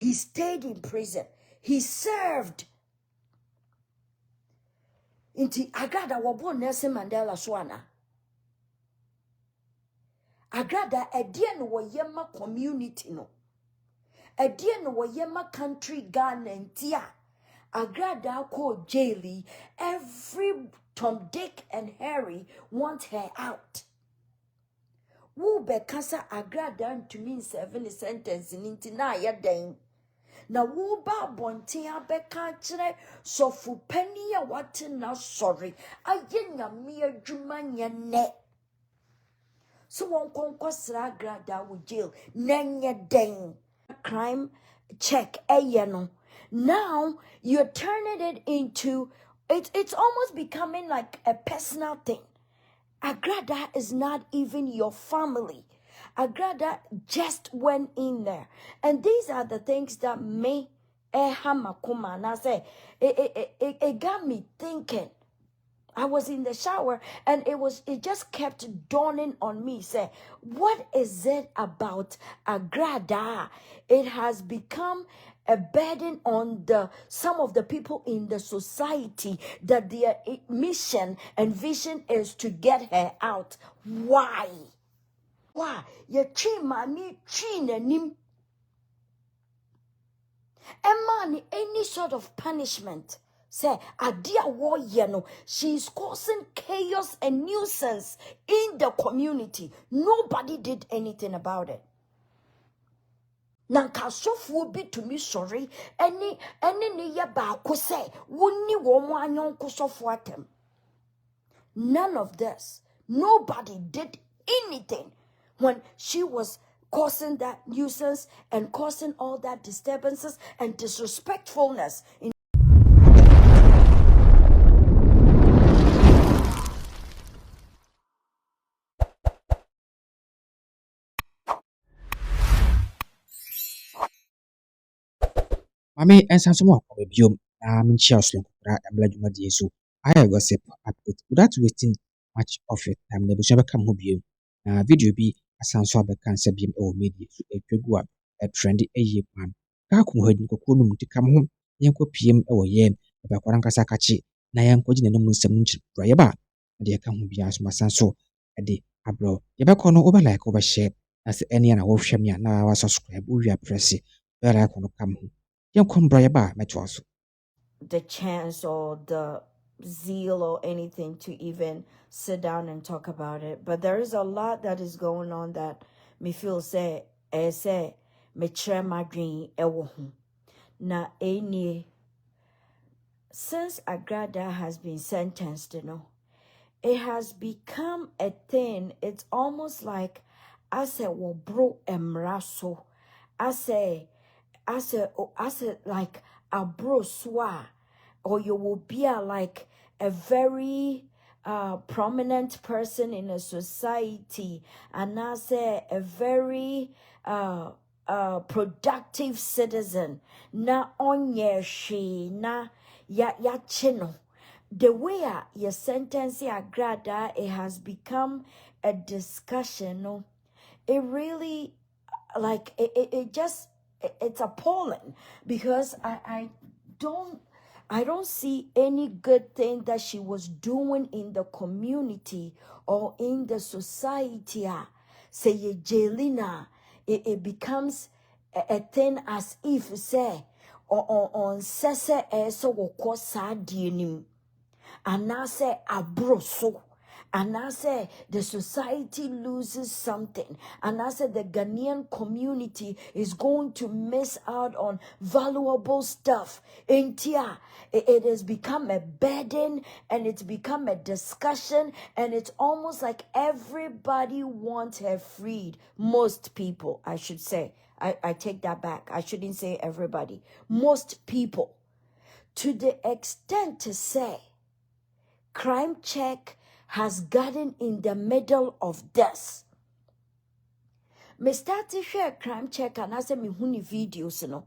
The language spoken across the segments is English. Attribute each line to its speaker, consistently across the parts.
Speaker 1: He stayed in prison. He served. Inti Agrada wabo Nelson Mandela swana. Agrada edien wo yema community no. Edien wo yema country Ghana ntia. Agrada ko jaili. Every Tom, Dick, and Harry want her out. Wo be kasa Agrada to mean 7 sentence in na ya den. Na wo ba bonten abeka kire sofu pani ya wate na sorry. Aye nyame adwuma ne. So won konkosra Agrada wo jail nenye den. Crime check no. Now you're turning it into it's almost becoming like a personal thing. Agrada is not even your family. Agrada just went in there. And these are the things that me hamakuma. And I say it got me thinking. I was in the shower and it just kept dawning on me. Say, what is it about Agrada? It has become a burden on some of the people in the society that their mission and vision is to get her out. Why? Why? You treat mommy, nim. And any sort of punishment. Say, Adia war yeno, she's causing chaos and nuisance in the community. Nobody did anything about it. Nanka sofu be to me sorry, any niya ba ko say, wuni womo anyon ko sofu atem. None of this. Nobody did anything when she was causing that nuisance and causing all that disturbances and disrespectfulness in
Speaker 2: Mami Nsawam akwa biom na minchia slonkura emla juma di yesu. I gossip update without wasting much of your time. Na busha beka mo biom. Na video bi asanso abeka nsa biem e wo media so Kweku a trend eye pam. Ka ko hadin kokko num tikam ho yenko piem e wo ye ba kwara nkasa kachi na yenko gine num nsam nchi roye ba. De ka ho bia so masanso de abro. Ye be ko no over like over share as any na wo hwem ya na wa subscribe wo wi press be like no kam ho.
Speaker 1: the chance or the zeal or anything to even sit down and talk about it. But there is a lot that is going on that me feel say me try my dream ewo ho. Na any since Agrada has been sentenced, it has become a thing. It's almost like I said, well, bro, emraso. I say like a bro swa, or you will be like a very prominent person in a society, and I say a very productive citizen. Na onye she na ya chino. The way your sentence Agrada, it has become a discussion. No, it really like it just it's appalling because I don't see any good thing that she was doing in the community or in the society. Say ye Jelina, it becomes a thing as if say on sese eso woko sadienim. And I say abroso. And I say the society loses something. And I said the Ghanaian community is going to miss out on valuable stuff. It has become a burden and it's become a discussion. And it's almost like everybody wants her freed. Most people, I should say. I take that back. I shouldn't say everybody. Most people. To the extent to say, crime check has gotten in the middle of this. Me start to share crime check and I say me huni videos,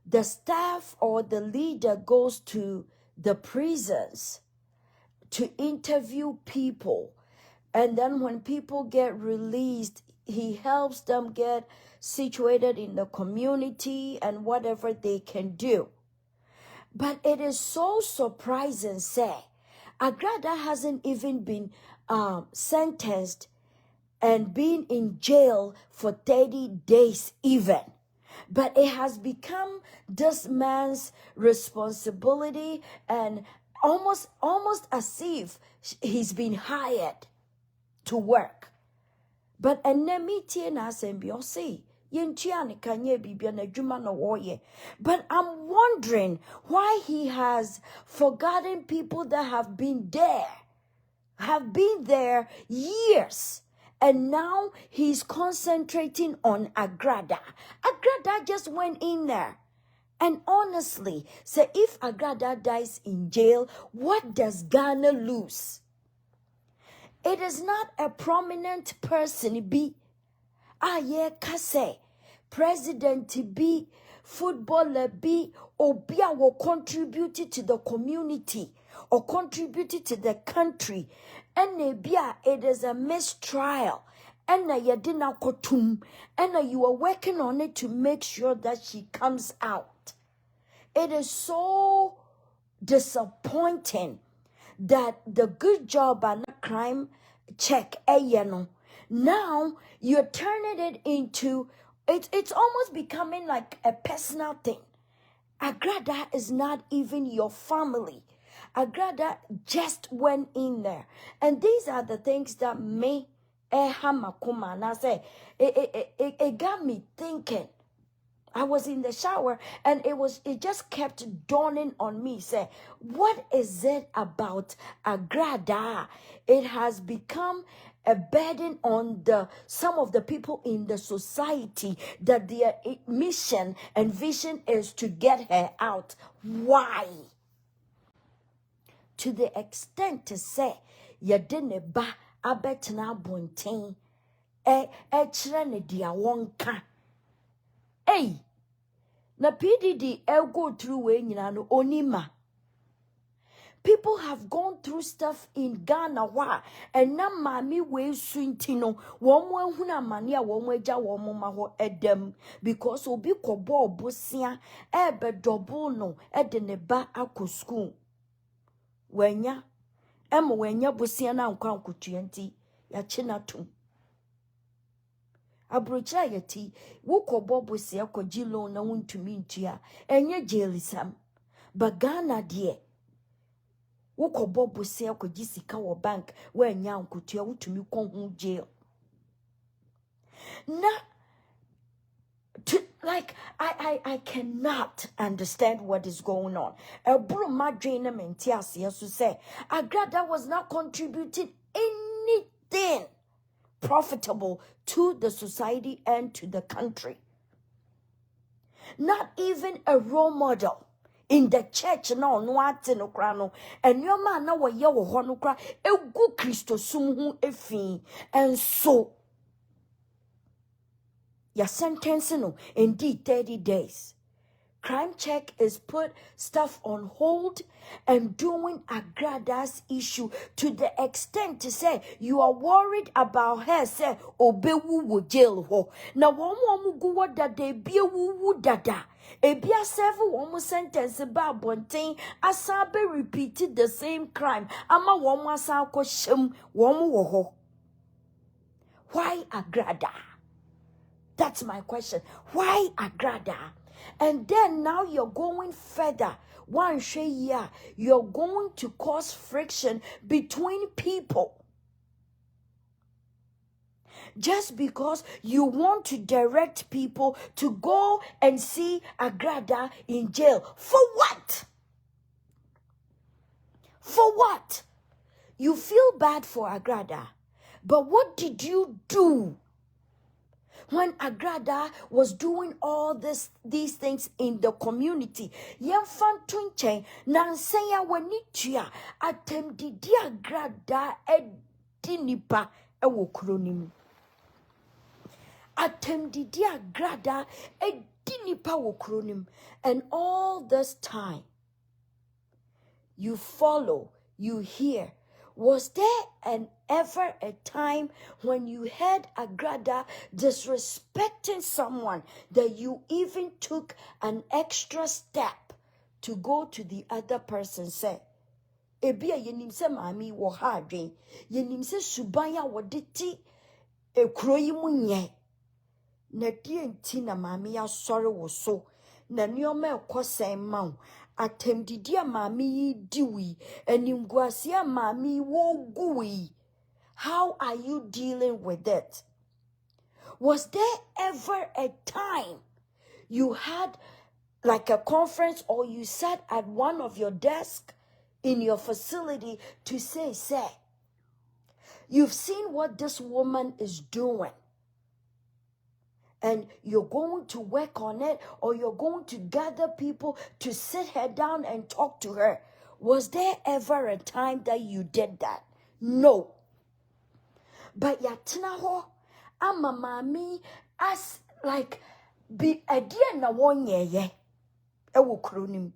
Speaker 1: The staff or the leader goes to the prisons to interview people. And then when people get released, he helps them get situated in the community and whatever they can do. But it is so surprising, say, Agrada hasn't even been sentenced and been in jail for 30 days even. But it has become this man's responsibility, and almost as if he's been hired to work. But enemy na symbiosis. But I'm wondering why he has forgotten people that have been there years. And now he's concentrating on Agrada. Agrada just went in there. And honestly, so if Agrada dies in jail, what does Ghana lose? It is not a prominent person be. Kase, president be, footballer be, Obia will contribute to the community or contribute to the country. And it is a mistrial. And you didn't kotum. And you are working on it to make sure that she comes out. It is so disappointing that the good job and crime check now you're turning it into it's almost becoming like a personal thing. Agrada is not even your family. Agrada just went in there, and these are the things that may hamakuma. And I say it got me thinking. I was in the shower and it just kept dawning on me. Say, what is it about Agrada? It has become a burden on some of the people in the society that their mission and vision is to get her out. Why? To the extent to say, you didn't ba abetna bunting chrene dia wonka. Hey, na PDD go through when you onima. People have gone through stuff in Ghana, and na mami we swintino. One huna mania womeja womaho edem because obi kobo bosia ebe double no edeneba ako school. Wenya bosia na nkwa nkutuenti ya chinatum. Abrocha yeti wuko bobo sia ko jilo na wuntumi ntua enye jailisam bagana die wuko bobo sia ko jisika wo bank wenya nkutua wutumi konhu jail na I cannot understand what is going on. Ebru madrina mentias yesu say Agrada was not contributing anything profitable to the society and to the country. Not even a role model in the church. No krano. And your man na wa ye wo ho no kra egu Kristo sum hu efi. And so your sentence no indeed 30 days. Crime check is put stuff on hold and doing Agrada's issue to the extent to say you are worried about her. Say obewu wo jail ho. Na womu go what that they be wu dada. E be a seven womu sentence ba bonten asabe repeated the same crime. Ama womu asa ko shem womu wo ho. Why Agrada? That's my question. Why Agrada? And then now you're going further. One year, you're going to cause friction between people. Just because you want to direct people to go and see Agrada in jail. For what? For what? You feel bad for Agrada. But what did you do? When Agrada was doing all these things in the community, Yemfan Twinche, Nansaya Wanitia, Atem Didi Agrada Edinipa Ewokronim. Atem Didi Agrada Edinipa Wokronim. And all this time, you follow, you hear, Was there ever a time when you heard Agrada disrespecting someone that you even took an extra step to go to the other person? Say, Ebia yenim se mami wo ha adwen, yenim se suban ya wode ti ekuro yi mu nye. Na die nti na mami ya sori wo so, na nioma ekosen ma wo. Atemdidi a mami yi diwi, enimguasi a mami wo guwi. How are you dealing with it? Was there ever a time you had like a conference or you sat at one of your desks in your facility to say, you've seen what this woman is doing, and you're going to work on it, or you're going to gather people to sit her down and talk to her? Was there ever a time that you did that? No. But yatina ho, ama mami as like be idea na wonye ye ewo kronim.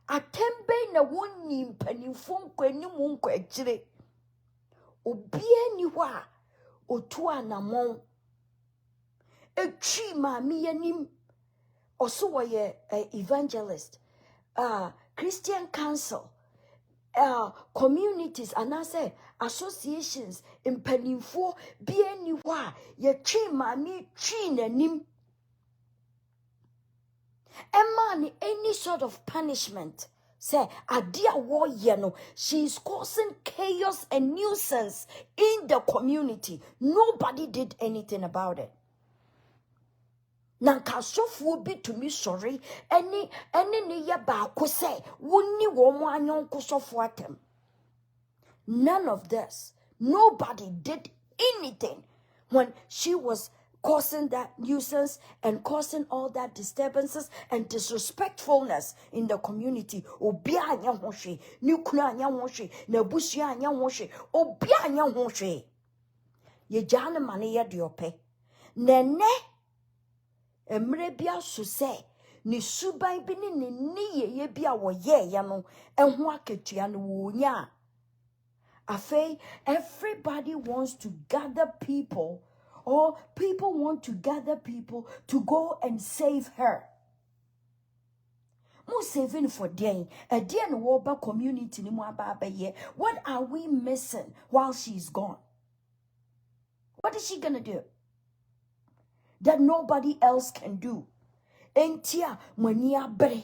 Speaker 1: Atembe na wonni mpanimfo nkwanim nkwagire. Obie ni ho a otu anamon. Etwi mami yanim oso woye evangelist, Christian council, communities, and I say associations, mpanimfo bie ni ho a ye twi mami twi nanim. Emani any sort of punishment. Say, Adia war yeno, she is causing chaos and nuisance in the community. Nobody did anything about it. Nanka sofu bi to me sorry, any ni ya ba ko say, woni wo mo anyon ko sofu atem. None of this. Nobody did anything when she was causing that nuisance and causing all that disturbances and disrespectfulness in the community. Obia anya hoshe, ni kuna anya hoshe, na busia anya hoshe, obia anya hoshe. Ye jana mane ya diope. Nene, emre bia so se, ni suban bi ni ye bia wo ye ya no, enho aketua no wo nya. Afei, everybody wants to gather people, or people want to gather people to go and save her. Mo saving for day, a dear no woba community ni mo aba ye. What are we missing while she's gone? What is she gonna do that nobody else can do? Entia mania bre.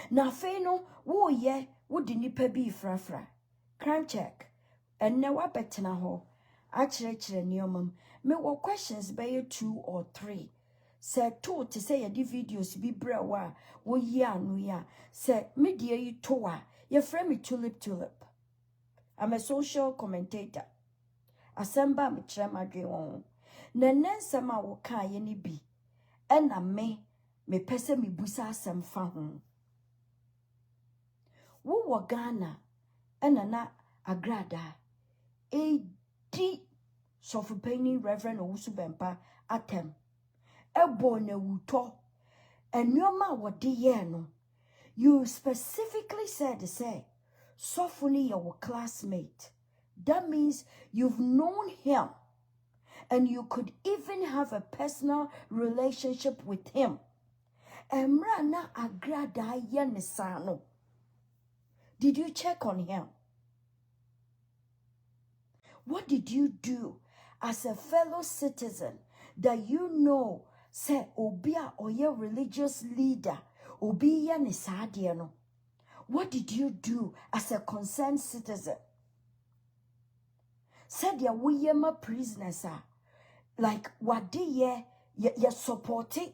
Speaker 1: Na fe no wo ye wo di nipa bi frafra. Crime check. And now I bet na ho. Achire niomam. Me wo questions by 2 or 3. Say 2 to say the videos be brewa. Wo ya no ya. Say me dear you toa. Your friend me tulip. I'm a social commentator. Asemba me chere madwe won. Na nansama wo kan ye ni bi. Ena me pese me busa asem fa ho. Wo Ghana ena na Agrada. A.D. Sofupeni Reverend O.Bempah atem. Ebo ne wuto. Enyoma wadi ye no. You specifically said to say, Sofuni your classmate. That means you've known him. And you could even have a personal relationship with him. Emra na Agrada ye nisano. Did you check on him? What did you do as a fellow citizen that you know, say, obia or your religious leader, obiya nisadiano? What did you do as a concerned citizen? Said ya wiyema prisoners are like what ye support it.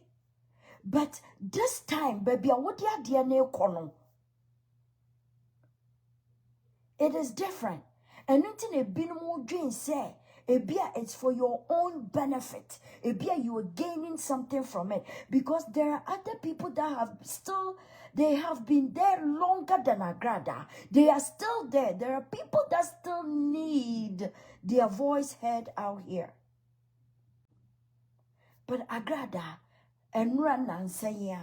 Speaker 1: But this time, baby, what ya dear ne kono? It is different. And nothing a bit more dream say, Ebia, it's for your own benefit. Ebia, you are gaining something from it. Because there are other people that they have been there longer than Agrada. They are still there. There are people that still need their voice heard out here. But Agrada, and run and say,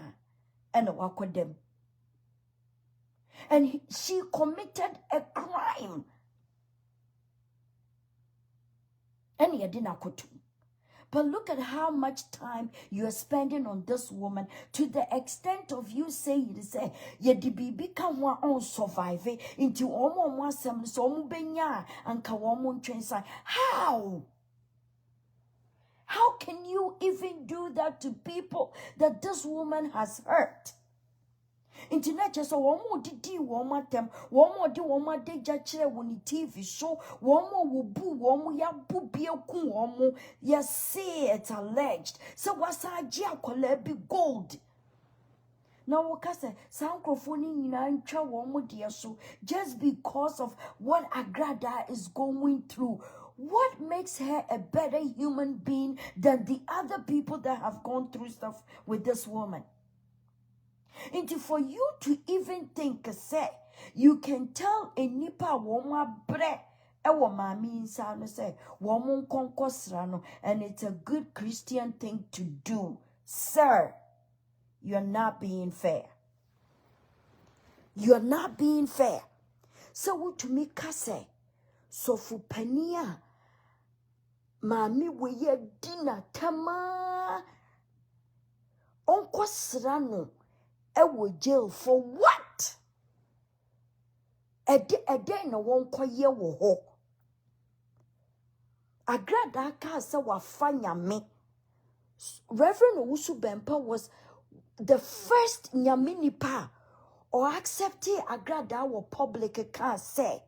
Speaker 1: and walk with them. And she committed a crime Ene ye di na kotu. But look at how much time you are spending on this woman, to the extent of you saying, ye di bibi ka wa on survive into omo wasem so omo benya anka womo ntwensa. How can you even do that to people that this woman has hurt? Internet just one more didi one them, one more di one more de jachere when TV show, one more will boo, one more ya boo be a coon, one more ya say it's alleged. So what's a jia be gold? Now what say soundcrophone in cha one more dear so just because of what Agrada is going through. What makes her a better human being than the other people that have gone through stuff with this woman? And for you to even think, say, you can tell a nipa woma bre ewo mami insano say woman konkosrano, and it's a good Christian thing to do. Sir, you're not being fair. You're not being fair. So what to me say? So for pania mami we dinner tama onkosrano ewo jail for what? A day no one kwaye wo ho. Agrada ka se wa fanya me. Reverend O.Bempah was the first nyamini pa or accepting Agrada wo public ka say.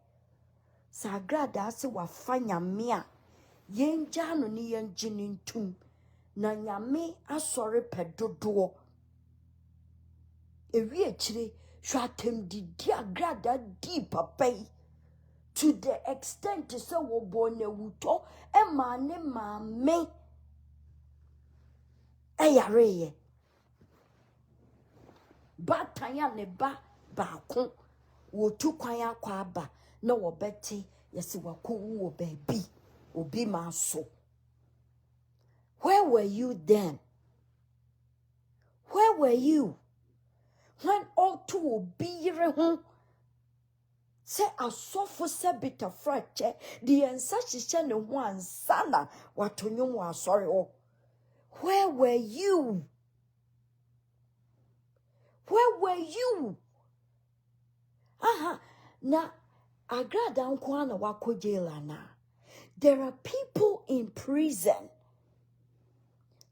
Speaker 1: Sa Agrada se wa fanya me a yenja no ni yenjini ntum na nyame asore pedodo. Ewi echire shwatem di Agrada di papai to the extent so wo bone wuto e mane mame eyareye batanya ne ba ko wo tu kwan akwa aba na wo beti yesi wako wo baby obi maso. Where were you then? Where were you when all two obire ho say asofo sebita frache the ensachise ne ho ansana watonyo wa sorry oh. Where were you? Where were you? Na Agrada nkwana wako jaila na. There are people in prison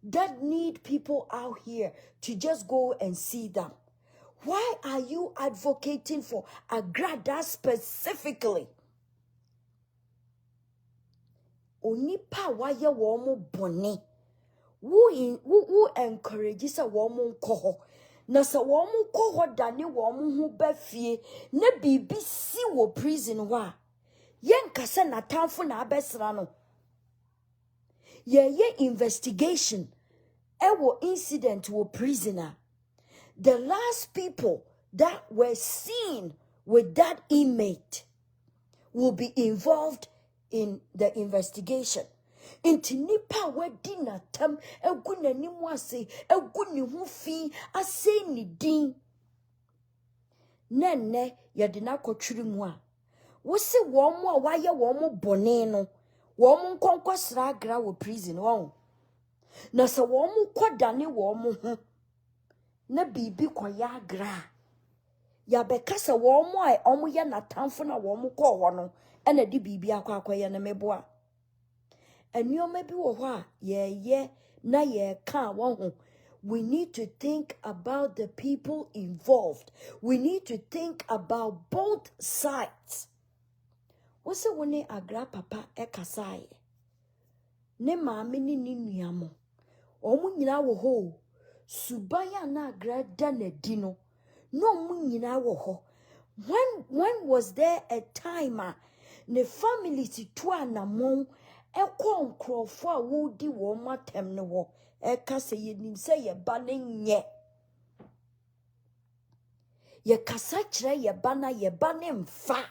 Speaker 1: that need people out here to just go and see them. Why are you advocating for Agrada specifically? Onipa waye womo bone. Who encourages a woman koho. Na sa woman koho dani woman hu befie. Ne bibi si wo prison wa. Yen kase na tamfu na abesrano. Ye investigation. Ewo incident wo prisoner. The last people that were seen with that inmate will be involved in the investigation. Inti nipa wedi na tam egu n'animu ase egu ni ho fi ase ni din nenne yede na kotwiri mu a wosi wo mo a waye wo mo bone no wo mo nkonkosra agra wo prison wo na se wo mo kodane wo mo ho na bibi koya agra ya bekasa wo mo a omo ye na tamfo na wo mo ko ho no ena di bibi akwakoye na meboa. And you may be ye na ye can one. We need to think about the people involved. We need to think about both sides. What's the one agra papa ekasai? Ne mami ni nuamo. Omu nyina wo ho. Subaya na Agrada ne dino. No mu nyina wo ho. When was there a timer? Ne family si tua na mon. Ekon krofo a wodi wo matem ne wo eka se yenim se ye ba ne nye ye kasa kire ye ba na ye ba ne mfa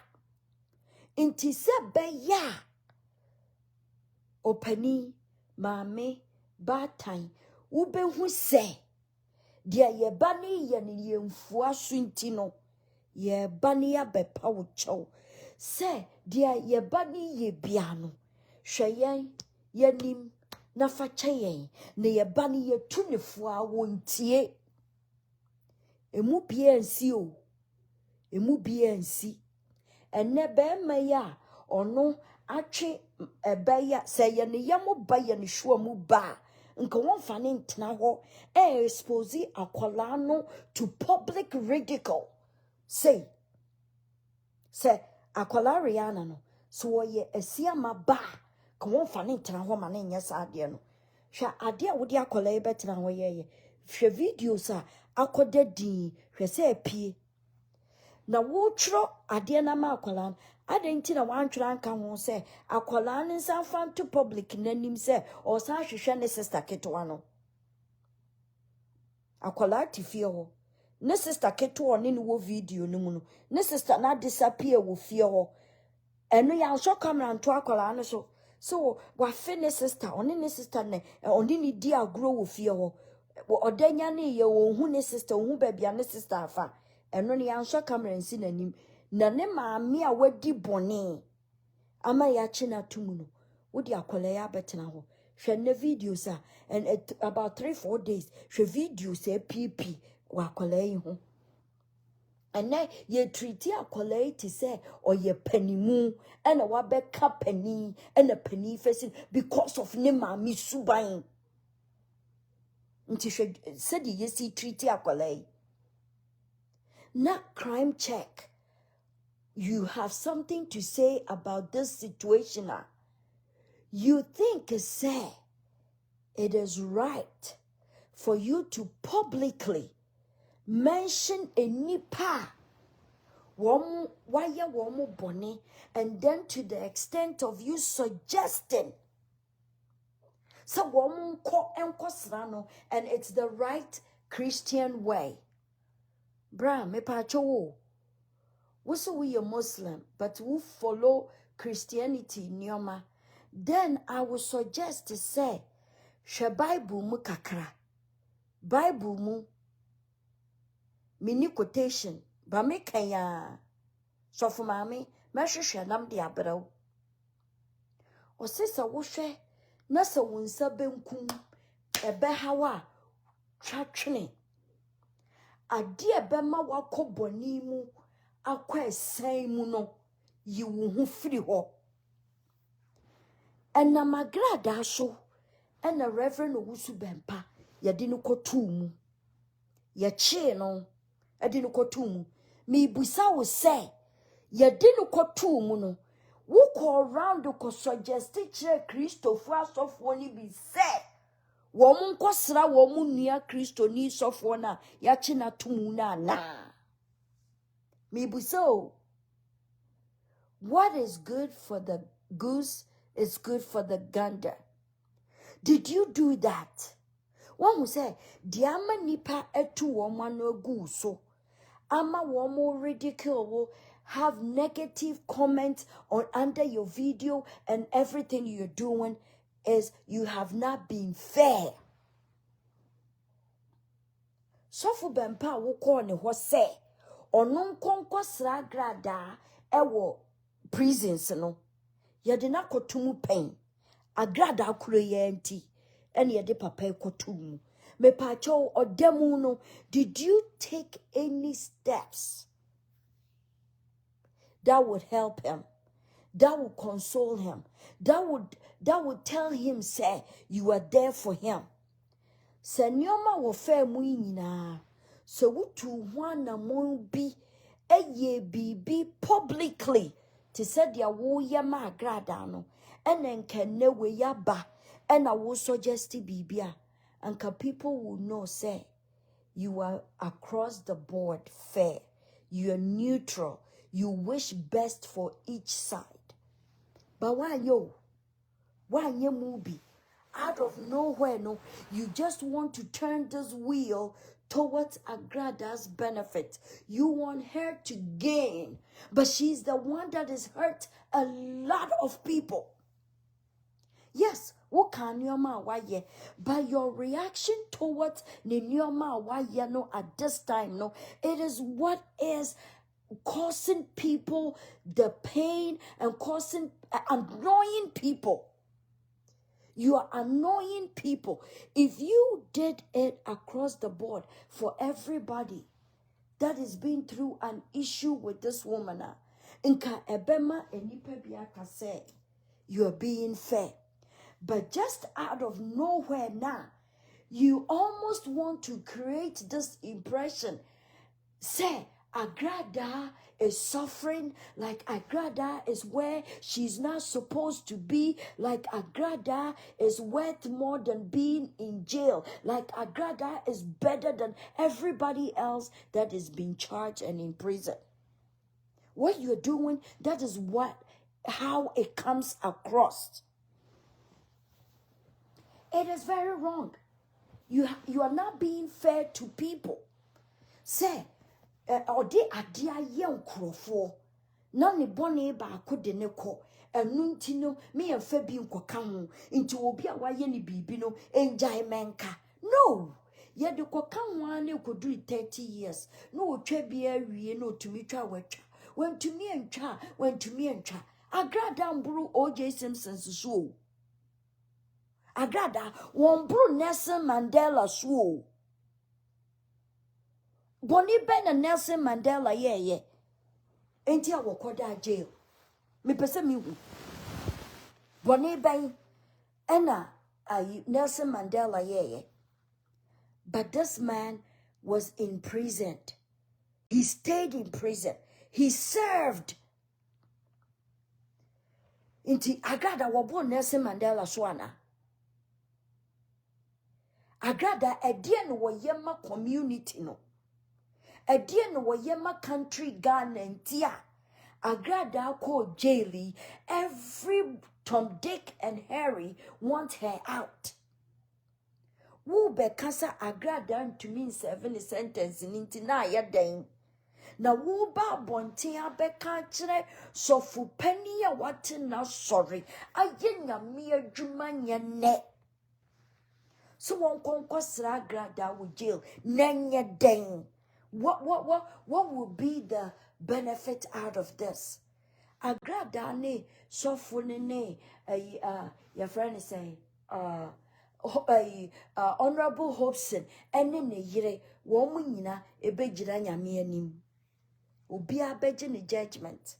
Speaker 1: nti se be ya opani maame batan wo be hu se dia ye ba ne ye ne ye mfu aso nti no ye ba ne ya bepa wo chew se dia ye ba ne ye bia no hweyen Yanim na fachayen na yebani ye tunefo a wontie. Emu bia nsi o. Emu bia nsi. Ene be ya ono atwe ebeya se ye ne yamo ba ye ne hwo mu ba. Nka wonfa ne ntena ho expose akwala no to public ridicule. Say akwala Rihanna no so ye esiama ba ka wonfa ne ntena ho ma ne nya sa ade no. Hwa ade a wodi akwala e betena ho ye. Hwe videos a akoda din hwe se apie. Na wo tro ade na ma akwala adenti na wantwira nka ho se akwala ne nsa fan to public nanim se o sa hwehwe ne sister ketwa no. Akwala tifie ho. Ne sister ketwa ne wo video no mu no. Ne sister na disappear wo fie ho. Eno ya so camera nto akwala no so. So wa fe ne sister oni ne sister ne oni ni di agro wo fie ho. Odanya ne ye wo hu ne sister hu ba bia ne sister afa. Eno ne ya so camera nsi nanim. Na ne maami a wadi bone ama ya chi na tumu no wodi akwala ya betena ho hwe ne videos a and about 3-4 days hwe videos e pp wa akwala yi ho ene ye treat akwala yi ti se oye panimu ena wa beka pani ena pani facing because of ne maami suban nti hwe sedi ye si treat akwala yi na crime check. You have something to say about this situation. You think, say, it is right for you to publicly mention a nipa, waya womu boni, and then to the extent of you suggesting, so womu ko enko srano, and it's the right Christian way. Bra, me pacho. We are Muslim, but we follow Christianity nyoma. Then I would suggest to say, she Bible mu kakra. Bible mu mini quotation. Ba me kaya. So for mami, me she nam di abrao. O sisa wo hwe na se wonsa benkum ebe hawa twatwene. Ade ebe ma wakoboni mu akwa san mu no yi wo hu firi ho ena Agrada so ena Reverend O.Bempah yade no kotu mu ye chi no ade no kotu mu me busa wo say yade no kotu mu no wo call round ko suggest che Christopher asofo ni bi say wo mu nkosra wo mu nua Christo ni sofo na ya chi na tumu na Mibuso, what is good for the goose is good for the gander. Did you do that? One who say, Diama nipa etu womano guso. Ama womo ridicule have negative comments on under your video and everything you're doing is you have not been fair. So for Bempah wo call ne ho say. Onon konko sra Agrada ewo prisons no yede na kotumu pen Agrada akuro ye nti ene yede papa kotumu me pacho odemu no did you take any steps that would help him, that would console him, that would tell him say you are there for him? Senyoma wo fa mu nyina so wutu hwana mo bi eye bibi publicly to said ya wo ya ma Agrada no enen kenne we ya ba ena wo suggest bibia anka people will know say you are across the board fair, you are neutral, you wish best for each side. But why you movie out of nowhere, no, you just want to turn this wheel towards Agrada's benefit. You want her to gain, but she's the one that has hurt a lot of people. Yes, what can your ma waye? But your reaction towards your ma waye no at this time, no, it is what is causing people the pain and causing annoying people. You are annoying people. If you did it across the board for everybody that is being through an issue with this woman, inka ebema enipa biaka say you are being fair. But just out of nowhere now, you almost want to create this impression. Say, Agrada is suffering, like Agrada is where she's not supposed to be, like Agrada is worth more than being in jail, like Agrada is better than everybody else that is being charged and in prison. What you're doing, that is how it comes across. It is very wrong. You are not being fair to people. Say, ode adia ye nkrofo na ne bone ba akode ne ko enu ntino me yemfa bi nkoka ho nti obi a waye ne bibi no enjai menka. No, ye de koka ho ane koduri 30 years no otwa bi awie no otumi twa watwa wantumi antwa Agrada mburu O.J. Simpson so Agrada wonburu Nelson Mandela so Boni ben Nelson Mandela ye. Enti a wokoda jail. Me pese mi hu. Boni ben ena Nelson Mandela ye. But this man was imprisoned. He stayed in prison. He served. Inti Agrada wabo Nelson Mandela swana. Agrada edie no woyema community no. Edie no woyema country Ghana ntia. Agrada ko jaili. Every Tom, Dick, and Harry want her out. Wu be kasa Agrada to mean 7 sentence in na ya den. Na wu ba bonti abeka kire sofu penny ya wate na sorry. Aye nyame adwuma nye ne. So won konkosra Agrada with jail. Nenye den. What will be the benefit out of this? Agrada ne sofu ne your friend say Honorable Hobson ene ne yire wo mu nyina ebegira nyame anim obi abeje ne judgment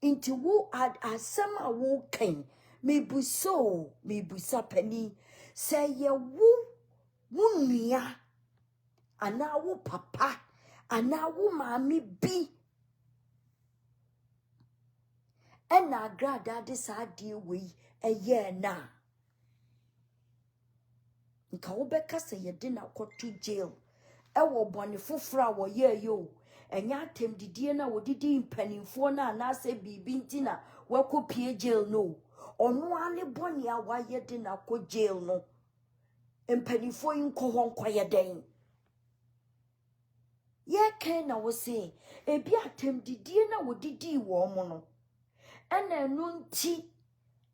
Speaker 1: into wo asem a wo kan mebusa pani say ye wo nua ana wo papa ana wo maami bi ena Agrada de sadie we eye na nka wo beka se ye de na kotu jail ewo bone fofora wo ye yo enya atem didie na wodidi mpanimfo na na se bibi ntina wakopie jail no ono ane bone a waye de na ko jail no mpanimfo yinko ho nkoye den ye ken na wo se ebi atem didie na wodidi wo mo no ena enu nti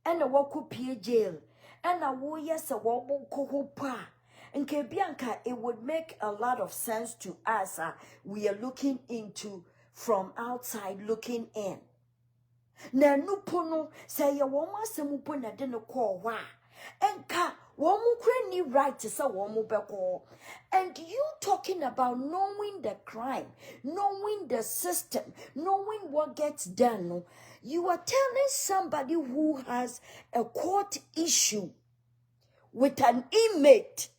Speaker 1: ena wakopie jail ena wo yesa wo bonko pa nke bianka it would make a lot of sense to us we are looking into from outside looking in na nupo no say ye wo masemupo na de no call wa enka wo mu kweni right say wo mu beko and you talking about knowing the crime, knowing the system, knowing what gets done no, you are telling somebody who has a court issue with an inmate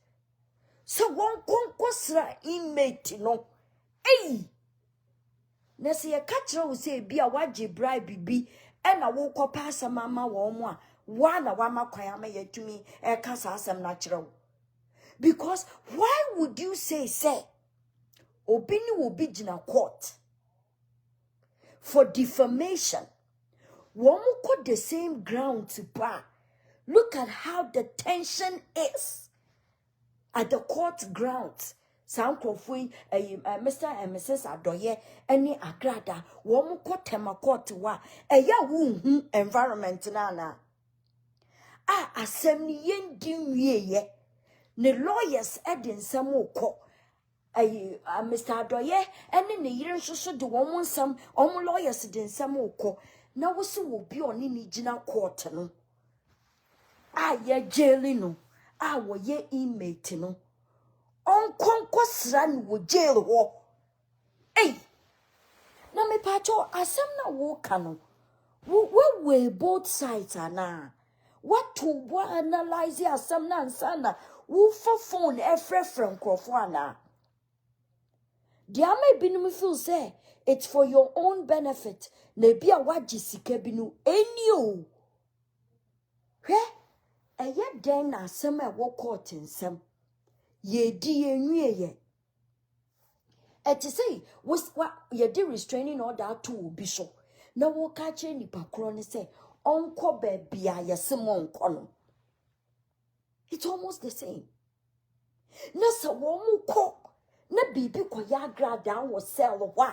Speaker 1: so one konkosra inmate no eh na se ye kachira wo se bia waje bribe bi e na wo kopa asem ama wo mo a wa na wa makwan ama yatumi e kasa asem na kire wo because why would you say obi ni wo bi gina court for defamation wo mo ko the same ground to pa look at how the tension is at the court grounds. Sankrofui Mr. and Mrs. Adoye any Agrada wo ko tema court wa eya wu environment na asem ni yendi wieye ne lawyers edin nsam ko Mr. Adoye any ne yire nsoso de wo nsam lawyers din nsam ko na wo so wo bi oni ni gina court no ye jail no wo ye inmate no onkonko sra no wo jail ho eh na me pacho asem na wo ka no we both sides ana what to analyze asem na nsana wo for phone efrefrem krofo ana dia may binum feel say it's for your own benefit na bia wagye binu enio hwe eye den na asem e wo court nsem ye di enwie ye et say was what ye di restraining order to obi so na wo ka che nipa kro ne say onko ba bia yesem onko no it's almost the same na sa wo mu ko na bibi ko ya Agrada wo sell wa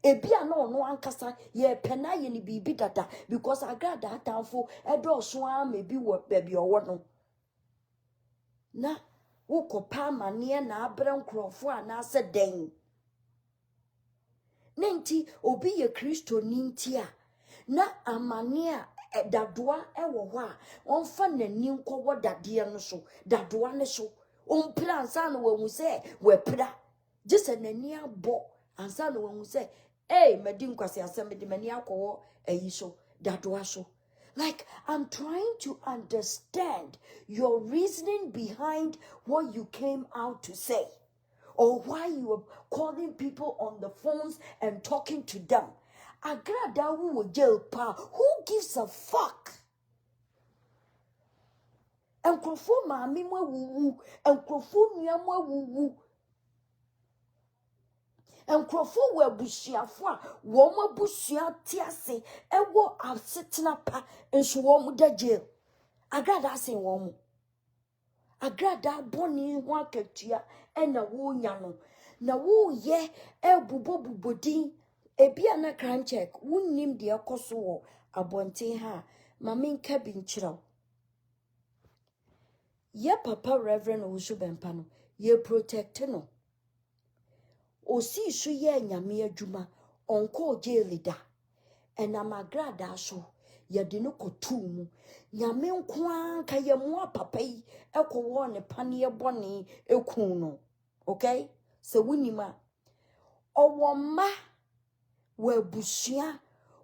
Speaker 1: ebia na ono ankasa ye pena ye ni bibi dada because Agrada atanfo edo so am ebi wo baby owo no na wo ko pa mane na abran krofo ana se den nenti obi ye Kristo ninti a na amane a dadoa ewo ho a onfa nani nkowo dade no so dadoa ne so on plan sa no wo se we pra just nani abo ansa no wo se medi nkwase asem de mani akowo ayi so dadoa so like I'm trying to understand your reasoning behind what you came out to say or why you were calling people on the phones and talking to them. Agrada who jail pa. Who gives a fuck? Enkrofo maami mwa wuwu. Enkrofo nuya mwa wuwu. Enkrofo we busiafo a wo mwa busia tiase ewo asetina pa enso wo mu da jail. Agrada asen wo mu. Agrada boni ho akatua ena wo nya no. Na wo ye bubodin ebia na crime check wunnim de ekoso wo abonten ha mame nka bi nkyiraw ye papa reverend O.Bempah no ye protect no osi su ye nyame adwuma onko jail da enam Agrada so ye de no kotu mu nyame nko anka ye mo papa yi ekowo ne pane bone ekun no okay so wunima owoma we busia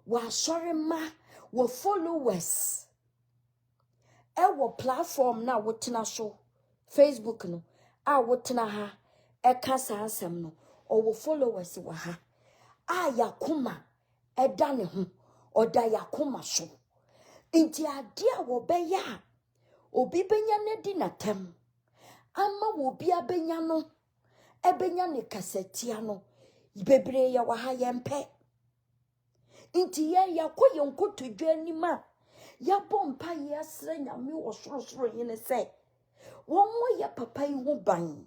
Speaker 1: wa sorry ma we followers ewo platform na wotena so Facebook no wotena ha kasa asem no owo followers wa ha yakoma eda ne ho oda yakoma so nti ade a wo beya obi benya ne di natem ama wo bi abenya no ebenya ne kasetia no bebre ya wa ha yempe inti ye yakoye nkoto dwanima ya bompa ye asre nyame wo sorosoro yene se wo mo ya papa yi ho ban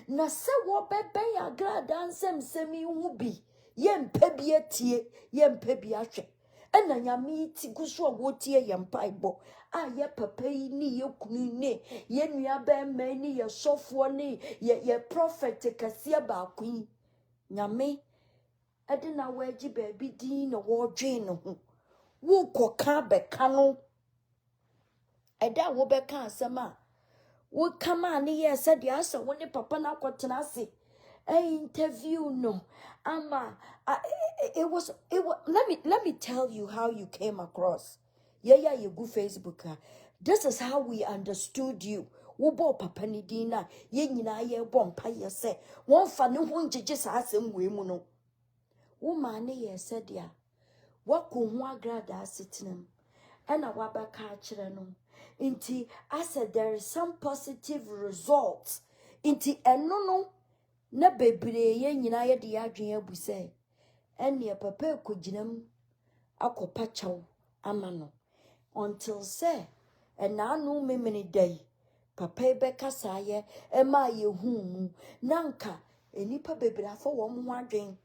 Speaker 1: na se wo bebe ya Agrada nsem yi ho bi ye mpa bi atie ye mpa bi ahwe ena nyame ti guso wo tie ye mpa ibo ye papa yi ni ye kunu ne ye nua be ma ni ye sofo ni ye prophet kasia ba kun nyame edina waji baby din na wo dwen no ho wo koka beka no eda wo beka asema wo kama ne ye said ya asa wo ne papa na kwotena ase interview no let me tell you how you came across you go Facebook this is how we understood you wo bo papa ni din na ye nyina ye bo mpa ye se won fa ne ho ngege sa asem we mu no woman ye said ya wako ho Agrada asitinam ena wabaka akire no inti I said there is some positive results inti eno no na bebre ye nyina ye de adwen abu se ene papa koginam akopa chaw ama no until say ena anu memeni dai papa be kasa ye ema ye hu mu nanka enipa bebre afọ wo ho adwen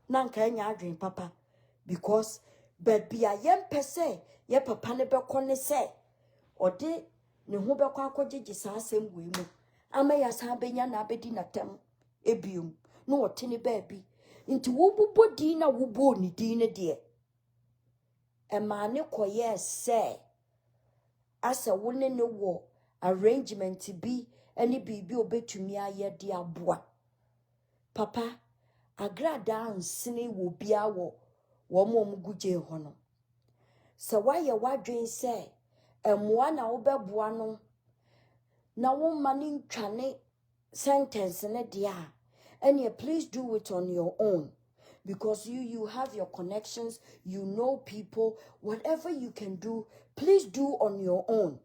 Speaker 1: nanka enya adwen papa because baby a yempese ye papa ne beko ne se ode ne ho beko akogege sa asem we mu ama ya sa benya na abedi natem ebium no wote ne baby nti wo bubodi na wo ni di ne de e ma ne koye se asa wo ne no wo arrangement bi ene bibi obetumi aye de aboa papa Agrada nsene wo bia wo mo guje ho no se waye wadwen se emoa na wo beboa no na wo mani ntwane sentence ne dia and please do it on your own because you have your connections, you know people, whatever you can do, please do on your own.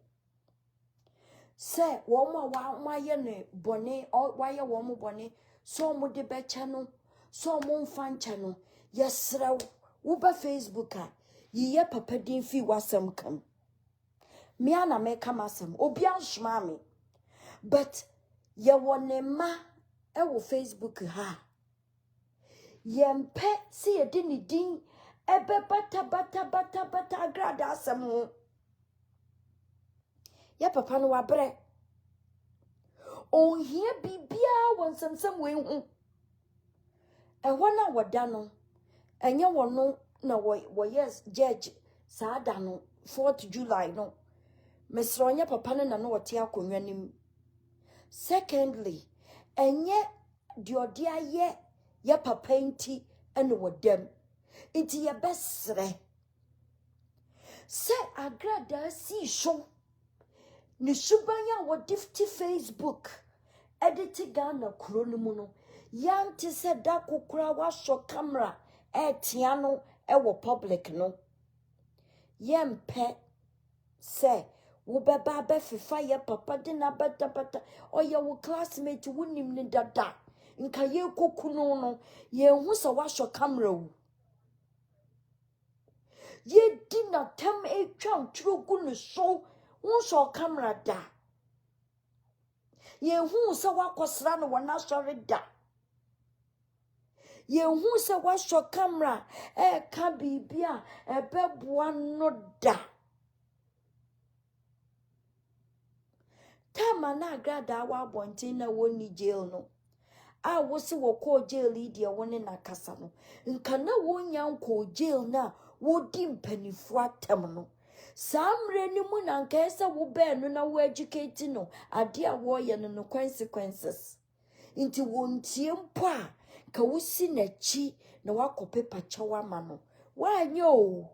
Speaker 1: Say woman wa ye ne bone or why ye woman bone so mo de be channel so mo fan channel yesra wo ba Facebook a ye papa din fi wasam kam me ana me kam asem obi anhoma me but ye wone ma e wo Facebook ha yempe si ye de ni din ebe bata Agrada asem ho ye papa no wabre on here bibia won some we hu e wona wada no enye wono na wo yes judge saada no 4th July no mesronya papa no na wote akonwa nim. Secondly enye diodia ye papa nti ene wodam nti ye besre se Agrada si show ni subanya wo difti Facebook edit Ghana kronu mu no yanti se da kokura wa so camera etia no wo public no yempe se wo beba be fifa ye papa de na bata o ye wo classmate wonim ni dada nka ye kokunu no ye hu se wa so camera wu ye di na tem etwa ntrugu no so won so camera da ye hu se wa kosra no wona sorry da ye hu se wa so camera ka bibia beboa no da tama na Agrada wa bontin na woni jail no a wo se wo ko jail dia woni na kasa no nka na wonya nko jail na wo di mpanifu atem no samre ni mu na nka esa wo be no na wo educate no ade a wo ye no consequences inti wontie mpo a ka wo si na chi na wakope pachawa ma no wanyo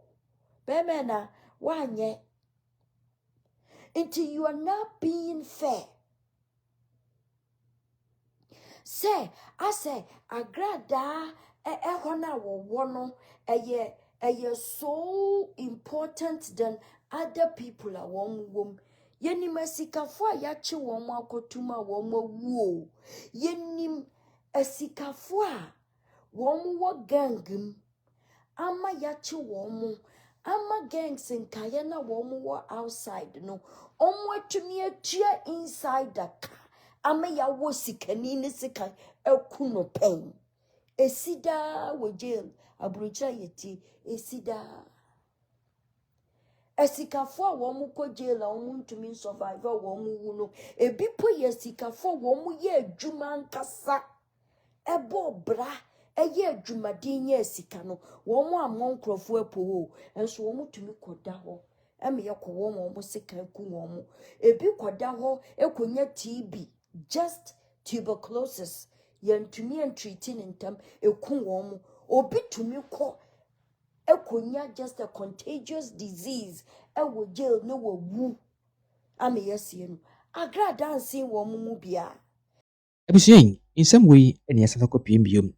Speaker 1: be me na wanye until you are not being fair. Say, I say, Agrada, hona wono, ye so important than other people a wom. Yenim esikafo yachi womo akotuma womo wo. Yenim esikafo womo wo gangum. Ama yachi womo. Ama gangs in Kayana womo outside no. Omwa tumi atua inside the car. Ama ya wo sikani ne sika ekuno pen. Esida wo jail abrocha yeti esida. Esikafo womo ko jail a womo ntumi survive womo wu no. Ebipo yesikafo womo ye adwuma nkasa. Ebo bra eye adwumadin ye sika no. Womo amon krofo epo enso womo tumi koda ho. Eme ye ko womo sika eku womo. Ebi koda ho ekonya TB. Just tuberculosis yantumi entreating in them eku womo obi tumi ko ekonya just a contagious disease ewo jail no wo wu ame yesie no Agrada ansin womo mu bia
Speaker 2: Abusuyin, in some way, any asako PMBum,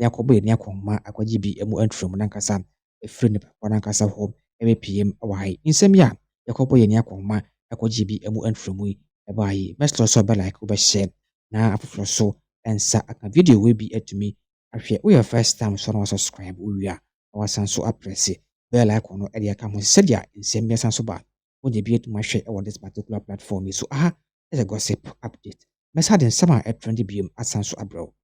Speaker 2: Yakobo and Yakoma, Aquajibi, and Muentrum Nankasa, a friend of Wanankasa home, every PM away. In some ya, Yakobo and Yakoma, Aquajibi, and Muentrum, a by Master Sober like Obershare, now after so, and sa a video will be to me. I fear we are first time so subscribe, we are our son so appreciate. Bell icon or Edia Camus said ya in same years and so bad. Would you be to my share on this particular platform? So, as a gossip update. Mes had in summer at 20 BM at Sanso Abro.